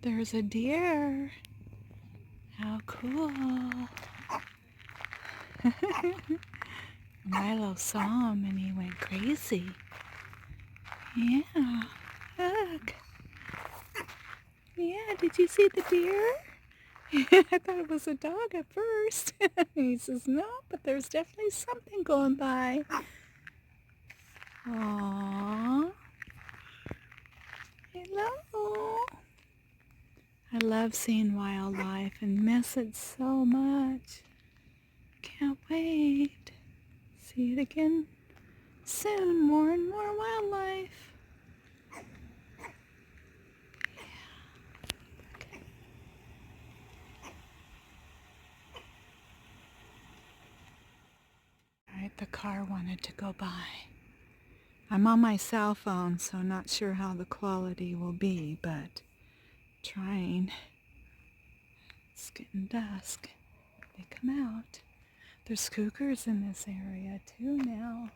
There's a deer. How cool. Milo saw him and he went crazy. Yeah, look. Yeah, did you see the deer? I thought it was a dog at first. He says, no, but there's definitely something going by. Aww. Hello. I love seeing wildlife and miss it so much. Can't wait. See it again soon. More and more wildlife. Alright, the car wanted to go by. I'm on my cell phone, so not sure how the quality will be, but trying. It's getting dusk. They come out. There's cougars in this area too now.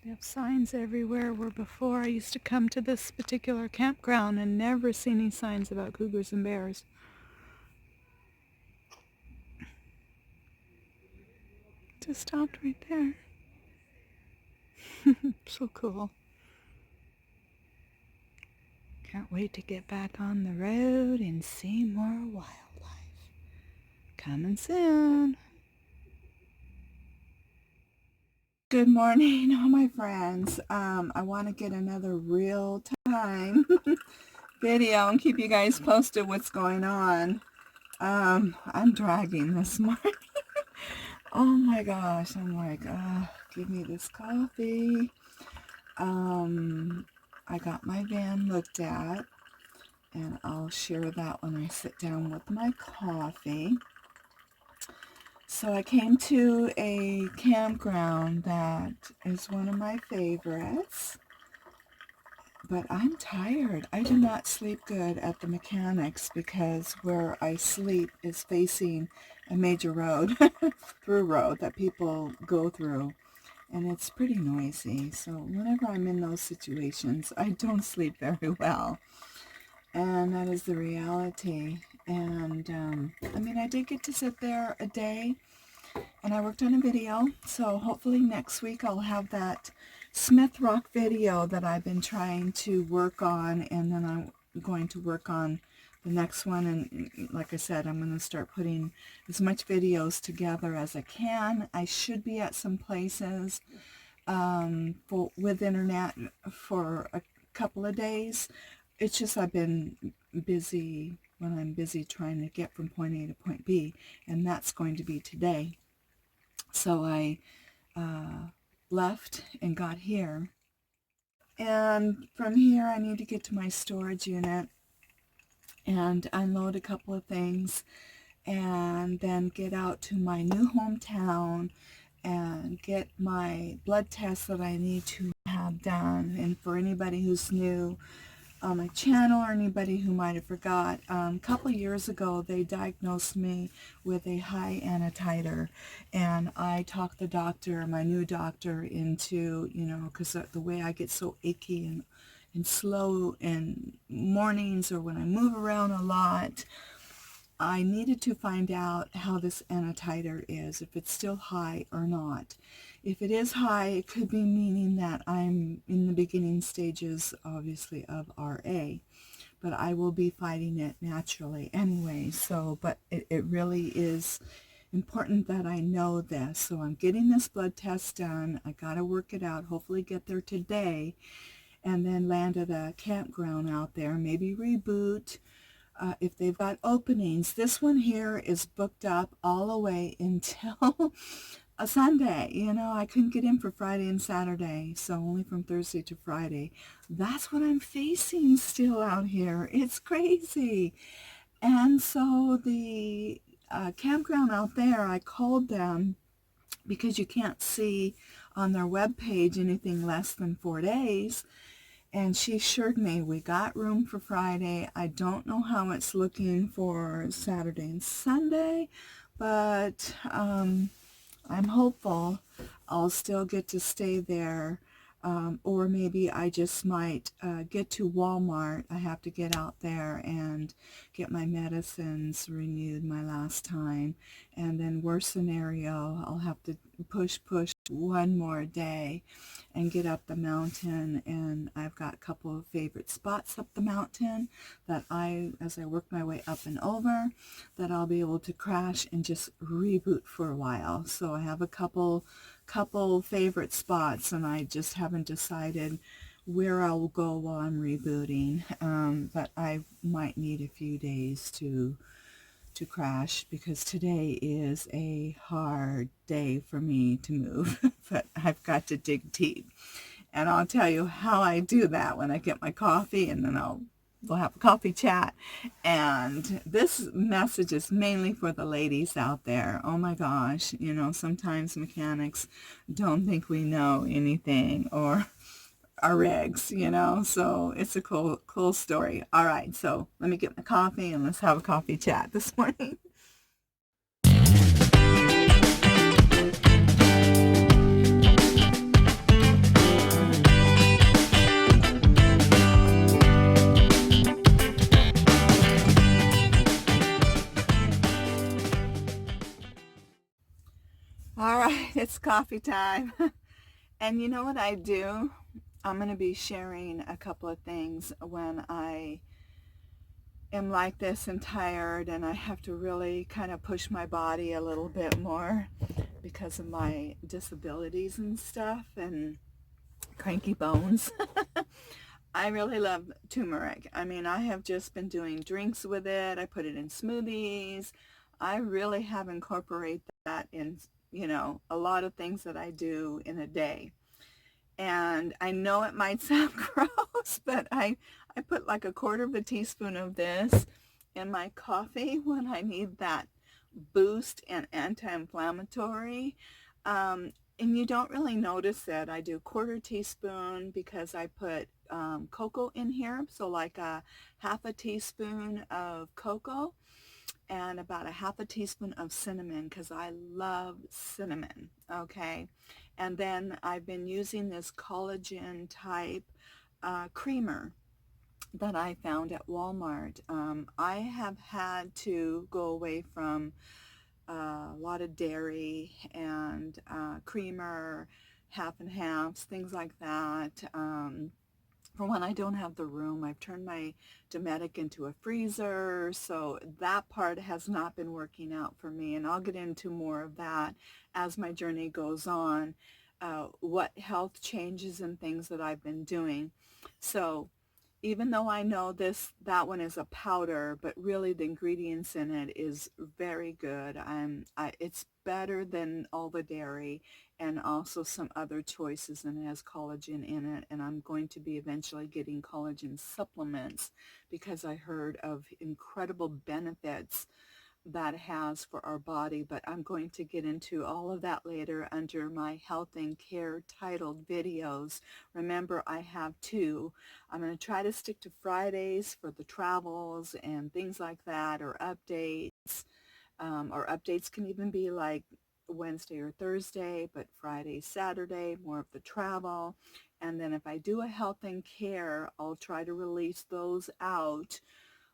They have signs everywhere, where before I used to come to this particular campground and never see any signs about cougars and bears. Just stopped right there. So cool. Can't wait to get back on the road and see more wildlife. Coming soon. Good morning, all my friends. I want to get another real-time video and keep you guys posted what's going on. I'm dragging this morning. Oh my gosh, I'm like, give me this coffee. I got my van looked at, and I'll share that when I sit down with my coffee. So I came to a campground that is one of my favorites, but I'm tired. I do not sleep good at the mechanics because where I sleep is facing a major road, through road that people go through, and it's pretty noisy. So whenever I'm in those situations, I don't sleep very well, and that is the reality. And I mean, I did get to sit there a day, and I worked on a video, so hopefully next week I'll have that Smith Rock video that I've been trying to work on, and then I'm going to work on the next one. And like I said, I'm going to start putting as much videos together as I can. I should be at some places with internet for a couple of days. It's just I've been busy when I'm busy trying to get from point A to point B, and that's going to be today. So I left and got here, and from here I need to get to my storage unit and unload a couple of things, and then get out to my new hometown and get my blood tests that I need to have done. And for anybody who's new on my channel, or anybody who might have forgot, a couple years ago they diagnosed me with a high antititer, and I talked the doctor, my new doctor, into, you know, because the way I get so achy and slow in mornings or when I move around a lot, I needed to find out how this antititer is, if it's still high or not. If it is high, it could be meaning that I'm in the beginning stages, obviously, of RA. But I will be fighting it naturally anyway. So, but it really is important that I know this. So I'm getting this blood test done. I got to work it out, hopefully get there today, and then land at a campground out there, maybe reboot. If they've got openings. This one here is booked up all the way until a Sunday. You know, I couldn't get in for Friday and Saturday, so only from Thursday to Friday. That's what I'm facing still out here. It's crazy. And so the campground out there, I called them because you can't see on their webpage anything less than 4 days. And she assured me we got room for Friday. I don't know how it's looking for Saturday and Sunday, but I'm hopeful I'll still get to stay there or maybe I just might get to Walmart. I have to get out there and get my medicines renewed my last time. And then worst scenario, I'll have to push one more day and get up the mountain. And I've got a couple of favorite spots up the mountain that as I work my way up and over, that I'll be able to crash and just reboot for a while. So I have a couple favorite spots, and I just haven't decided where I'll go while I'm rebooting. But I might need a few days to crash, because today is a hard day for me to move. But I've got to dig deep, and I'll tell you how I do that when I get my coffee, and then we'll have a coffee chat. And this message is mainly for the ladies out there. Oh my gosh, sometimes mechanics don't think we know anything, or our rigs, so it's a cool story. All right, so let me get my coffee and let's have a coffee chat this morning. All right, it's coffee time. And you know what I do? I'm going to be sharing a couple of things when I am like this and tired, and I have to really kind of push my body a little bit more because of my disabilities and stuff and cranky bones. I really love turmeric. I mean, I have just been doing drinks with it. I put it in smoothies. I really have incorporated that in, a lot of things that I do in a day. And I know it might sound gross, but I put like a quarter of a teaspoon of this in my coffee when I need that boost and anti-inflammatory. And you don't really notice it. I do quarter teaspoon because I put cocoa in here. So like a half a teaspoon of cocoa and about a half a teaspoon of cinnamon, because I love cinnamon, okay? And then I've been using this collagen type creamer that I found at Walmart. I have had to go away from a lot of dairy and creamer, half and halves, things like that. For when I don't have the room, I've turned my Dometic into a freezer, so that part has not been working out for me, and I'll get into more of that as my journey goes on, what health changes and things that I've been doing. So even though I know that one is a powder, but really the ingredients in it is very good. It's better than all the dairy and also some other choices, and it has collagen in it. And I'm going to be eventually getting collagen supplements because I heard of incredible benefits that has for our body, but I'm going to get into all of that later under my health and care titled videos. Remember, I have two. I'm going to try to stick to Fridays for the travels and things like that, or updates. Or updates can even be like Wednesday or Thursday, but Friday, Saturday, more of the travel. And then if I do a health and care, I'll try to release those out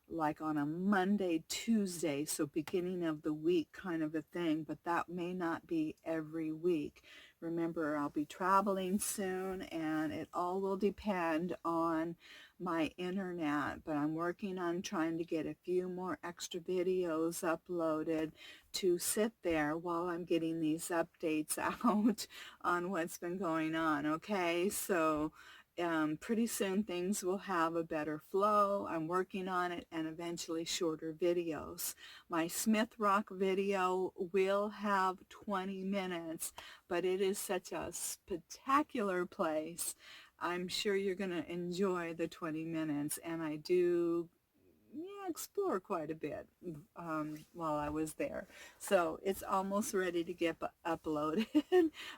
like on a Monday, Tuesday, so beginning of the week kind of a thing, but that may not be every week. Remember, I'll be traveling soon, and it all will depend on my internet, but I'm working on trying to get a few more extra videos uploaded to sit there while I'm getting these updates out on what's been going on, okay? So pretty soon things will have a better flow. I'm working on it, and eventually shorter videos. My Smith Rock video will have 20 minutes, but it is such a spectacular place. I'm sure you're going to enjoy the 20 minutes, and I do explore quite a bit while I was there. So it's almost ready to get uploaded,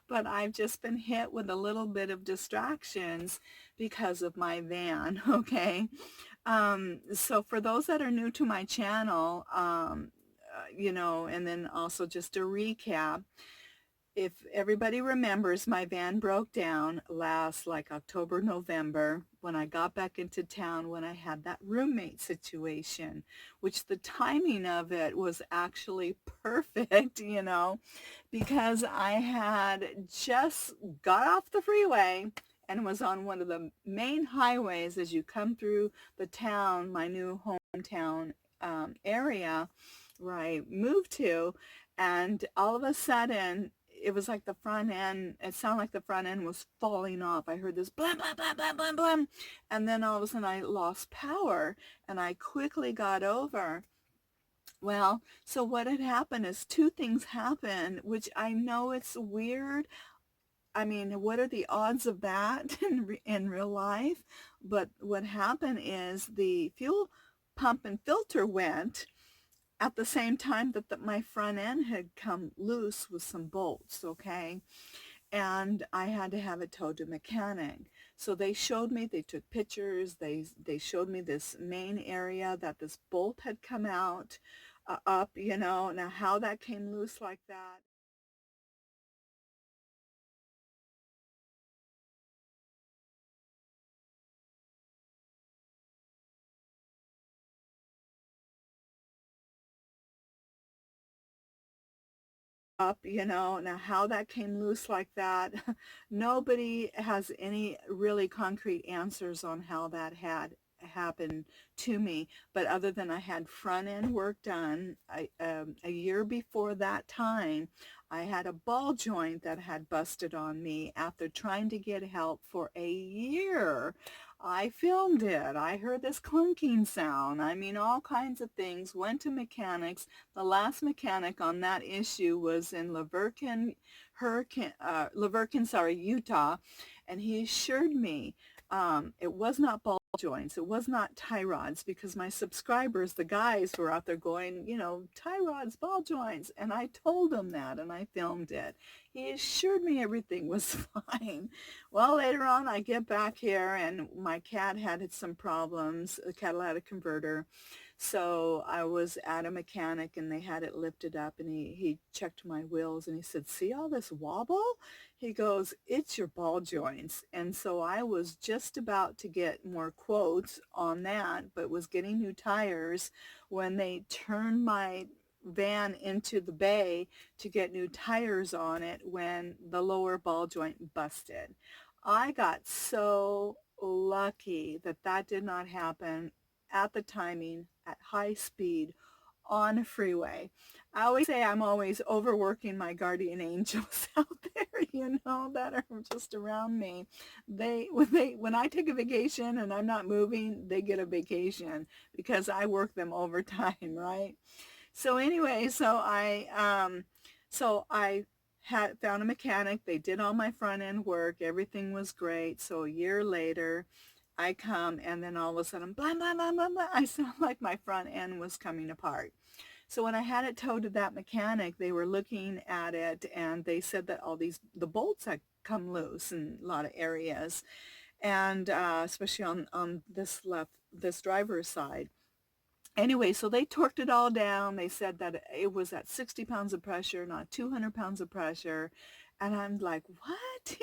but I've just been hit with a little bit of distractions because of my van, okay? So for those that are new to my channel, and then also just a recap, if everybody remembers, my van broke down last like October, November when I got back into town when I had that roommate situation, which the timing of it was actually perfect, because I had just got off the freeway and was on one of the main highways as you come through the town, my new hometown area where I moved to. And all of a sudden, it was like the front end, it sounded like the front end was falling off. I heard this blam, blam, blam, blam, blam, blam. And then all of a sudden I lost power and I quickly got over. Well, so what had happened is two things happened, which I know it's weird. I mean, what are the odds of that in real life? But what happened is the fuel pump and filter went at the same time that my front end had come loose with some bolts, okay? And I had to have it towed to a mechanic. So they showed me, they took pictures, they showed me this main area that this bolt had come out up, now how that came loose like that. Up, now how that came loose like that, nobody has any really concrete answers on how that had happened to me, but other than I had front end work done, a year before that time, I had a ball joint that had busted on me after trying to get help for a year. I filmed it. I heard this clunking sound. I mean, all kinds of things. Went to mechanics. The last mechanic on that issue was in Utah, and he assured me it was not ball joints, it was not tie rods, because my subscribers, the guys, were out there going, tie rods, ball joints, and I told him that, and I filmed it. He assured me everything was fine. Well, later on, I get back here, and my cat had some problems, the catalytic converter. So I was at a mechanic and they had it lifted up, and he checked my wheels and he said, "See all this wobble?" He goes, "It's your ball joints." And so I was just about to get more quotes on that, but was getting new tires when they turned my van into the bay to get new tires on it when the lower ball joint busted. I got so lucky that that did not happen at the timing at high speed on a freeway. I always say I'm always overworking my guardian angels out there, that are just around me. When I take a vacation and I'm not moving, they get a vacation because I work them overtime, right? So anyway, so I had found a mechanic. They did all my front end work. Everything was great. So a year later, I come, and then all of a sudden, blah, blah, blah, blah, blah, I sound like my front end was coming apart. So when I had it towed to that mechanic, they were looking at it and they said that the bolts had come loose in a lot of areas, and especially on this driver's side. Anyway, so they torqued it all down. They said that it was at 60 pounds of pressure, not 200 pounds of pressure. And I'm like, what?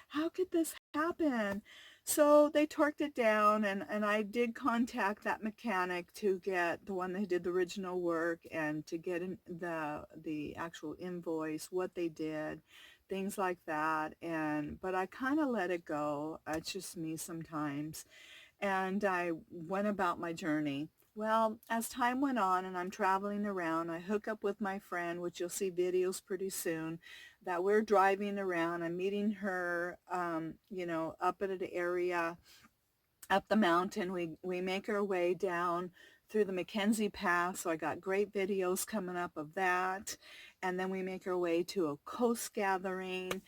How could this happen? So they torqued it down, and I did contact that mechanic to get the one that did the original work and to get the actual invoice, what they did, things like that. But I kind of let it go. It's just me sometimes. And I went about my journey. Well, as time went on and I'm traveling around, I hook up with my friend, which you'll see videos pretty soon, that we're driving around. I'm meeting her, up at an area, up the mountain. We make our way down through the Mackenzie Pass, so I got great videos coming up of that. And then we make our way to a coast gathering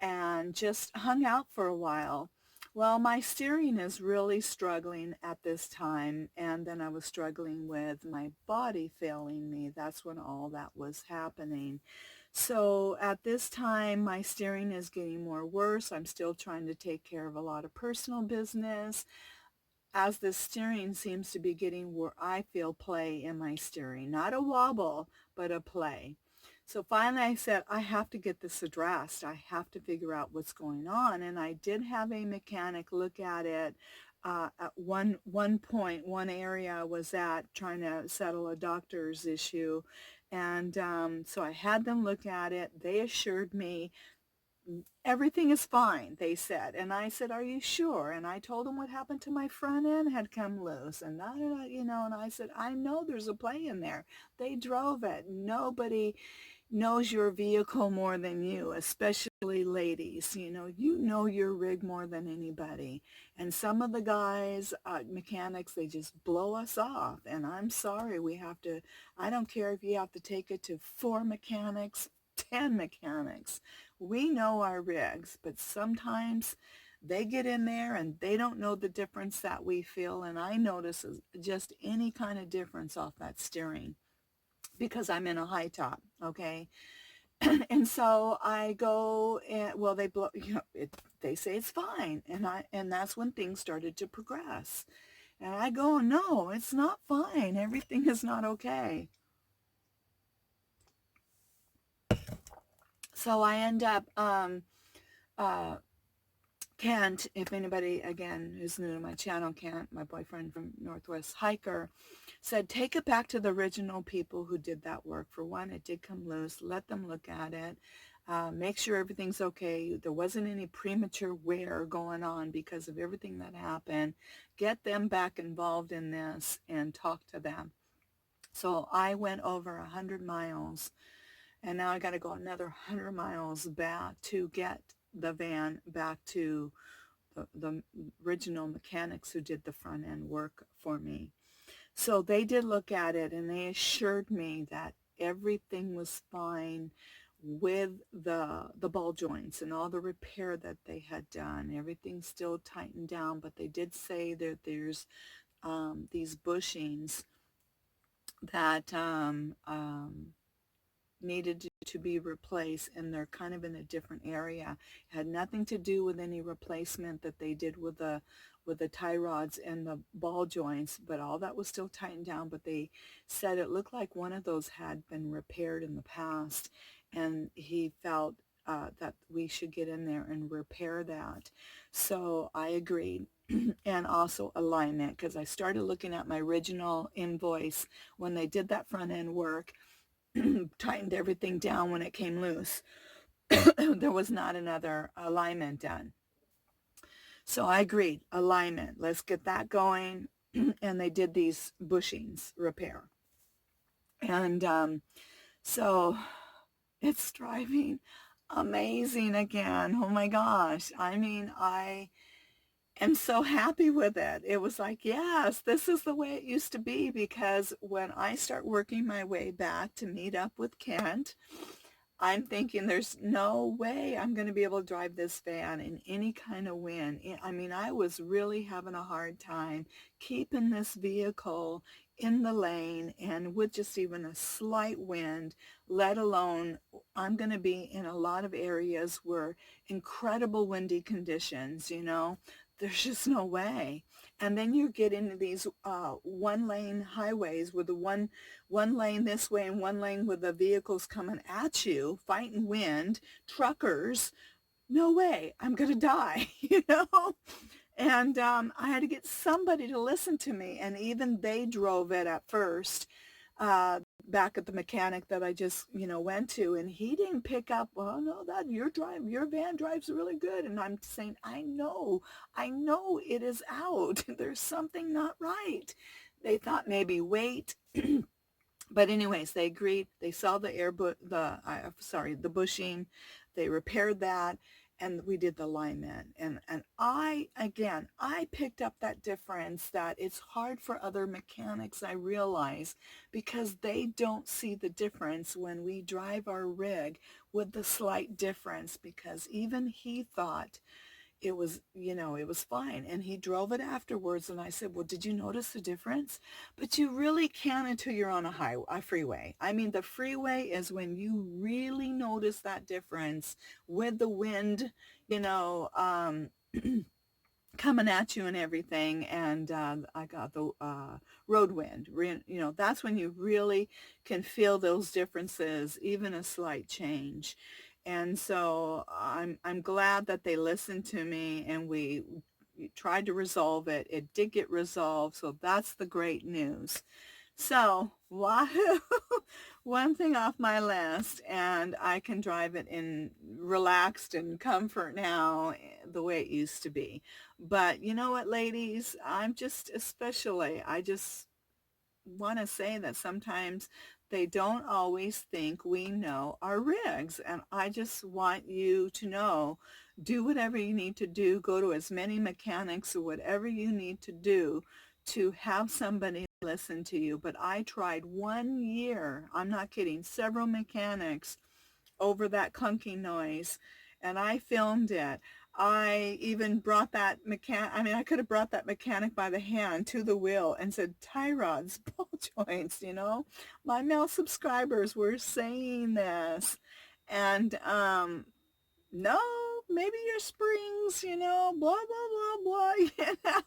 and just hung out for a while. Well, my steering is really struggling at this time, and then I was struggling with my body failing me. That's when all that was happening. So at this time, my steering is getting more worse. I'm still trying to take care of a lot of personal business, as the steering seems to be getting where I feel play in my steering. Not a wobble, but a play. So finally I said, I have to get this addressed. I have to figure out what's going on. And I did have a mechanic look at it. At one point, one area I was at trying to settle a doctor's issue. And so I had them look at it. They assured me everything is fine, they said. And I said, are you sure? And I told them what happened to my front end had come loose. And, and I said, I know there's a play in there. They drove it. Nobody knows your vehicle more than you, especially ladies. You know your rig more than anybody. And some of the guys, mechanics, they just blow us off. And I'm sorry, I don't care if you have to take it to 4 mechanics, 10 mechanics. We know our rigs, but sometimes they get in there and they don't know the difference that we feel. And I notice just any kind of difference off that steering because I'm in a high top, okay? And so I go and, well, they blow, they say it's fine. And that's when things started to progress. And I go, no, it's not fine. Everything is not okay. So I end up, Kent, if anybody, again, who's new to my channel, Kent, my boyfriend from Northwest Hiker, said, take it back to the original people who did that work. For one, it did come loose. Let them look at it. Make sure everything's okay. There wasn't any premature wear going on because of everything that happened. Get them back involved in this and talk to them. So I went over 100 miles, and now I got to go another 100 miles back to get the van back to the original mechanics who did the front end work for me. So they did look at it, and they assured me that everything was fine with the ball joints and all the repair that they had done. Everything's still tightened down, but they did say that there's these bushings that needed to be replaced, and they're kind of in a different area. It had nothing to do with any replacement that they did with the tie rods and the ball joints, but all that was still tightened down. But they said it looked like one of those had been repaired in the past, and he felt that we should get in there and repair that. So I agreed. And also alignment, because I started looking at my original invoice when they did that front end work, tightened everything down when it came loose. There was not another alignment done. So I agreed, alignment, let's get that going. And they did these bushings repair. And so it's driving amazing again. Oh my gosh. I mean, I am so happy with it. It was like, yes, this is the way it used to be, because when I start working my way back to meet up with Kent, I'm thinking there's no way I'm going to be able to drive this van in any kind of wind. I mean, I was really having a hard time keeping this vehicle in the lane, and with just even a slight wind, let alone I'm going to be in a lot of areas where incredible windy conditions, there's just no way. And then you get into these one lane highways with the one lane this way and one lane with the vehicles coming at you, fighting wind, truckers. No way, I'm going to die, And I had to get somebody to listen to me. And even they drove it at first, back at the mechanic that I just, went to. And he didn't pick up, well, no, that your van drives really good. And I'm saying, I know it is out. There's something not right. They thought maybe weight. But anyways, they agreed. They saw the bushing. They repaired that, and we did the alignment. And I picked up that difference, that it's hard for other mechanics, I realize, because they don't see the difference when we drive our rig with the slight difference, because even he thought it was, it was fine. And he drove it afterwards. And I said, well, did you notice the difference? But you really can't until you're on a freeway. I mean, the freeway is when you really notice that difference with the wind, coming at you and everything, and I got the road wind. That's when you really can feel those differences, even a slight change. And so I'm glad that they listened to me, and we tried to resolve it. It did get resolved, so that's the great news. So, wahoo, one thing off my list, and I can drive it in relaxed and comfort now the way it used to be. But you know what, ladies? I just want to say that sometimes they don't always think we know our rigs. And I just want you to know, do whatever you need to do, go to as many mechanics or whatever you need to do to have somebody listen to you. But I tried 1 year, I'm not kidding, several mechanics over that clunking noise, and I filmed it. I even brought I could have brought that mechanic by the hand to the wheel and said, tie rods, ball joints. My male subscribers were saying this. And no, maybe your springs, blah, blah, blah,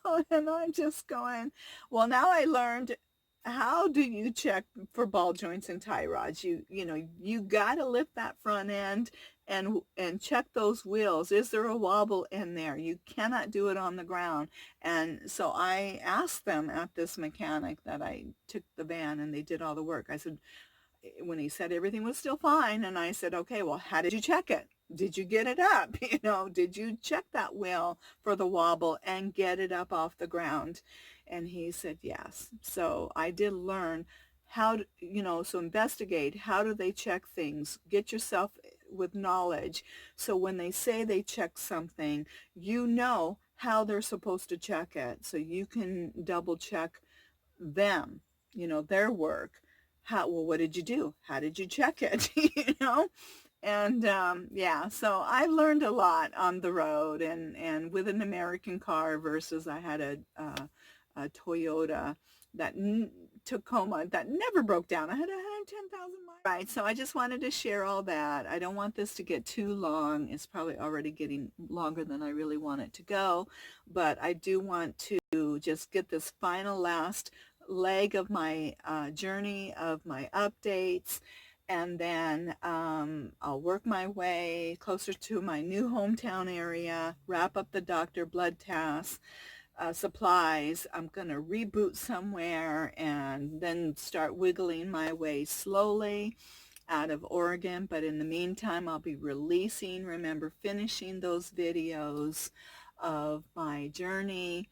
blah, and I'm just going, well, now I learned, how do you check for ball joints and tie rods? You got to lift that front end and check those wheels. Is there a wobble in there? You cannot do it on the ground. And so I asked them at this mechanic that I took the van, and they did all the work. I said, when he said everything was still fine, and I said, okay, well, how did you check it? Did you get it up? Did you check that wheel for the wobble and get it up off the ground? And he said, yes. So I did learn so investigate, how do they check things? Get yourself with knowledge. So when they say they check something, you know how they're supposed to check it. So you can double check them, their work. What did you do? How did you check it? And yeah, so I learned a lot on the road, and with an American car versus I had a Toyota Tacoma that never broke down. I had 110,000 miles. Right, so I just wanted to share all that. I don't want this to get too long. It's probably already getting longer than I really want it to go, but I do want to just get this final last leg of my journey, of my updates, and then I'll work my way closer to my new hometown area, wrap up the doctor blood tests, supplies. I'm going to reboot somewhere and then start wiggling my way slowly out of Oregon. But in the meantime, I'll be finishing those videos of my journey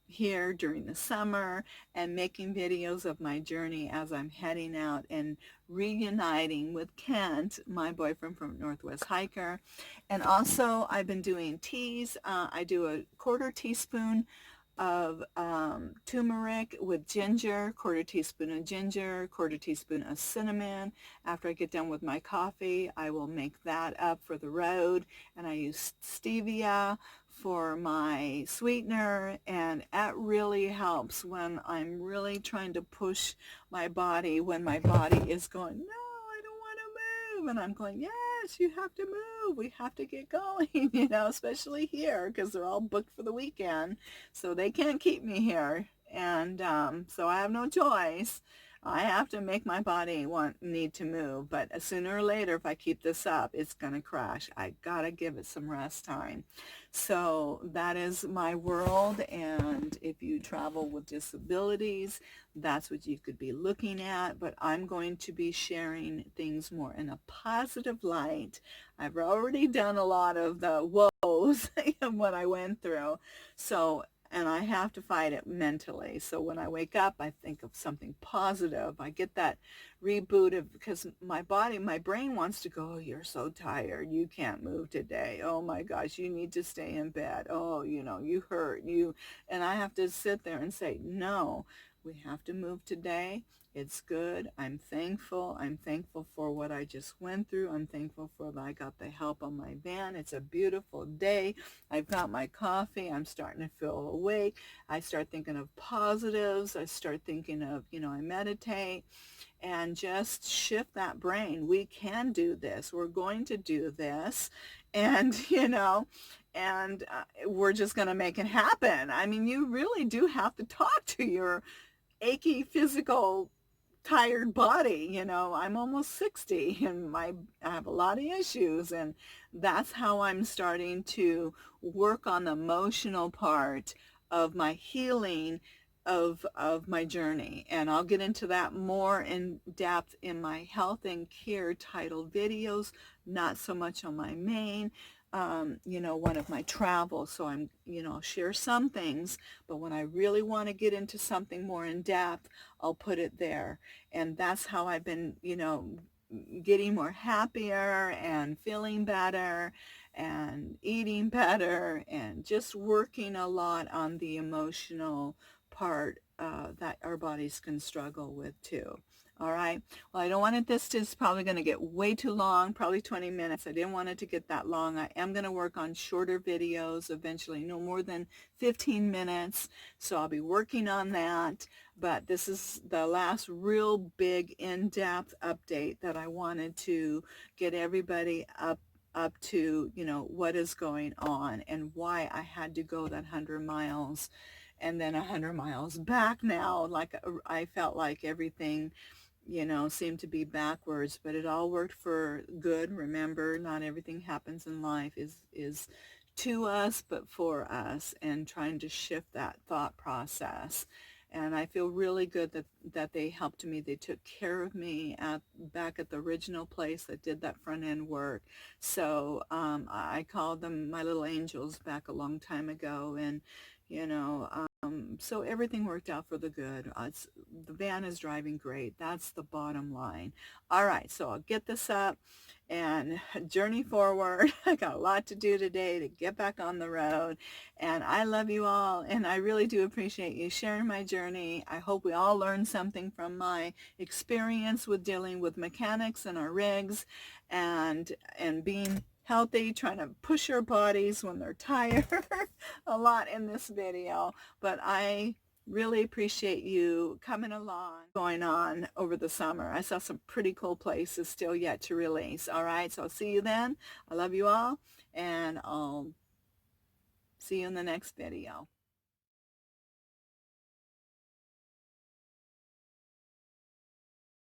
here during the summer, and making videos of my journey as I'm heading out and reuniting with Kent, my boyfriend from Northwest Hiker. And also I've been doing teas. I do a quarter teaspoon of turmeric with ginger, quarter teaspoon of ginger, quarter teaspoon of cinnamon. After I get done with my coffee, I will make that up for the road, and I use stevia for my sweetener, and that really helps when I'm really trying to push my body, when my body is going, no, I don't want to move, and I'm going, yes, you have to move, we have to get going, especially here, because they're all booked for the weekend, so they can't keep me here, and so I have no choice. I have to make my body need to move, but sooner or later, if I keep this up, it's going to crash. I got to give it some rest time. So that is my world, and if you travel with disabilities, that's what you could be looking at, but I'm going to be sharing things more in a positive light. I've already done a lot of the woes of what I went through, and I have to fight it mentally. So when I wake up, I think of something positive. I get that reboot because my brain wants to go, oh, you're so tired. You can't move today. Oh my gosh, you need to stay in bed. Oh, you hurt. And I have to sit there and say, no, we have to move today. It's good. I'm thankful. I'm thankful for what I just went through. I'm thankful for that I got the help on my van. It's a beautiful day. I've got my coffee. I'm starting to feel awake. I start thinking of positives. I start thinking of, I meditate, and just shift that brain. We can do this. We're going to do this. and you know, and we're just going to make it happen. I mean, you really do have to talk to your achy physical tired body. You know, I'm almost 60 and I have a lot of issues, and that's how I'm starting to work on the emotional part of my healing of my journey. And I'll get into that more in depth in my health and care title videos, not so much on my main you know, one of my travels. So I'm, you know, share some things, but when I really want to get into something more in depth, I'll put it there. And that's how I've been, you know, getting more happier and feeling better and eating better and just working a lot on the emotional part that our bodies can struggle with too. All right. Well, I don't want it, this is probably going to get way too long, probably 20 minutes. I didn't want it to get that long. I am going to work on shorter videos eventually, no more than 15 minutes. So I'll be working on that. But this is the last real big in-depth update that I wanted to get everybody up to, you know, what is going on and why I had to go that 100 miles and then 100 miles back now. Like I felt like everything, you know, seemed to be backwards, but it all worked for good. Remember, not everything happens in life is to us, but for us, and trying to shift that thought process. And I feel really good that they helped me. They took care of me back at the original place that did that front end work. So I called them my little angels back a long time ago. And, you know, so everything worked out for the good. The van is driving great. That's the bottom line. All right, so I'll get this up and journey forward. I got a lot to do today to get back on the road. And I love you all, and I really do appreciate you sharing my journey. I hope we all learned something from my experience with dealing with mechanics and our rigs and being healthy, trying to push our bodies when they're tired a lot in this video. But I really appreciate you coming along, going on over the summer. I saw some pretty cool places still yet to release. All right, so I'll see you then. I love you all, and I'll see you in the next video.